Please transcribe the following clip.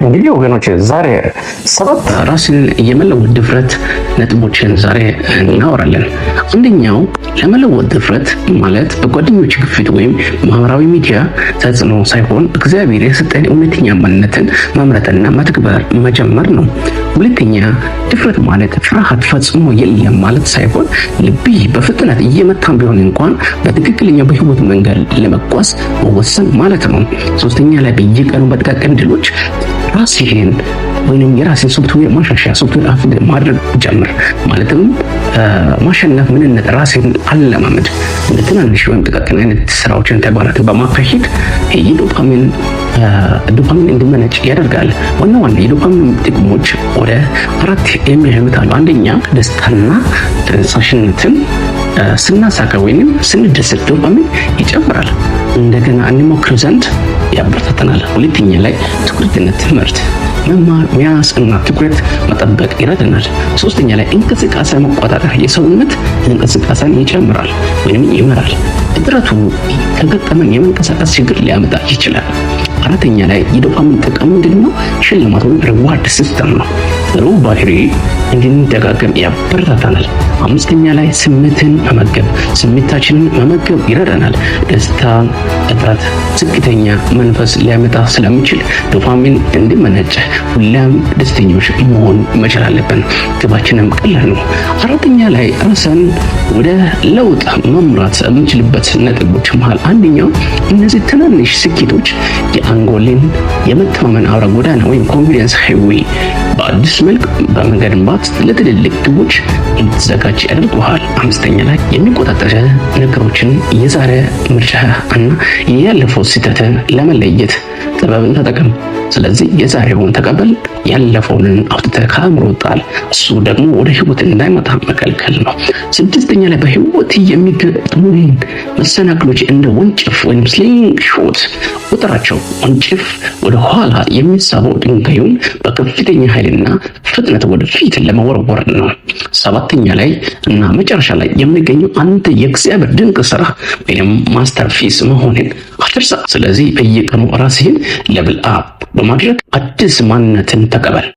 እንግዲህ ወገኖች ዛሬ 7 ራስን የመለወጥ ድፍረት ነጥቦችን ዛሬ እናወራለን። አንደኛው ለመለወጥ ድፍረት ማለት በጓደኞች ግፊት ወይም ማህበራዊ ሚዲያ ተጽዕኖ ሳይሆን እግዚአብሔር የሰጠን እውነተኛ ማንነትን መምረጥና መተግበር መጀመር ነው። ሁለተኛ ድፍረት ማለት ፍርሃት ፈጽሞ የለም ማለት ሳይሆን ልብህ በፍጥነት እየመታን ቢሆን እንኳን በትክክለኛው በህይወት መንገድ ለመጓዝ መወሰን ማለት ነው። ሶስተኛ ላይ በየቀኑ በጥቃቅን ድሎች ራስህን ወይንም የራስን ሶፍትዌር ማሻሻያ ሶፍትዌር አፕዴት ማድረግ ጀምር። ማለትም ማሸነፍ ምንነት ራስህን አለማመድ እንደ ትናንሽ ወይም ጥቃቅን አይነት ስራዎችን ተግባራትን በማካሄድ የዶፓሚን እንዲመነጭ ያደርጋል። ዋና የዶፓሚን ጥቅሞች ወደ 4 የሚያመጣሉ። አንደኛ ደስታና ተነሳሽነትን ስናሳካ ወይንም ስንደሰት ዶፓሚን ይጨምራል። እንደገና እንሞክር ዘንድ ያበረታተናል። ሁለተኛ ላይ ትኩረትና ትምህርት መማር መያዝ እና ትኩረት መጠበቅ ይረዳናል። ሶስተኛ ላይ እንቅስቃሴ መቆጣጠር የሰውነት እንቅስቃሴን ይጨምራል ወይም ይመራል። እጥረቱ ከገጠመን የመንቀሳቀስ ችግር ሊያመጣ ይችላል። አራተኛ ላይ የዶፓሚን ጥቅም ምንድነው? ሽልማት ወይም ሪዋርድ ሲስተም ነው። ጥሩ ባህሪ እንድንደጋገም ያበረታታናል። አምስተኛ ላይ ስሜታችንን መመገብ ይረዳናል። ደስታ እጥረት ዝቅተኛ መንፈስ ሊያመጣ ስለሚችል ዶፓሚን እንዲመነጭ ሁሌም ደስተኞች መሆን መቻል አለብን። ግባችንም ቀላል ነው። አራተኛ ላይ ራስን ወደ ለውጥ መምራት የምንችልበት ነጥቦች መሃል አንደኛው እነዚህ ትናንሽ ስኬቶች የአንጎልን የመተማመን አውራ ጎዳና ወይም ኮንፊደንስ ሃይዌይ በአዲስ መልክ በመገንባት ለትልልቅ ግቦች እንድትዘጋጅ ያደርጉሃል። አምስተኛ ላይ የሚቆጣጠር ነገሮችን የዛሬ ምርጫ እና ያለፈው ስህተትን ለመለየት ጥበብን ተጠቀም። ስለዚህ የዛሬውን ተቀበል፣ ያለፈውን አውጥተህ ከአእምሮ ጣል። እሱ ደግሞ ወደ ህይወት እንዳይመጣ መከልከል ነው። ስድስተኛ ላይ በህይወት የሚገጥሙን መሰናክሎች እንደ ወንጭፍ ወይም ስሊንግ ሾት ቁጥራቸው። ወንጭፍ ወደ ኋላ የሚሳበው ድንጋዩን በከፍተኛ ኃይልና ፍጥነት ወደፊት ለመወርወር ነው። ሰባተኛ ላይ እና መጨረሻ ላይ የሚገኘው አንተ የእግዚአብሔር ድንቅ ስራ ወይም ማስተርፒስ መሆንን አትርሳ። ስለዚህ በየቀኑ ራስህን ሌቭል አፕ በማድረግ አዲስ ማንነትን ተቀበል።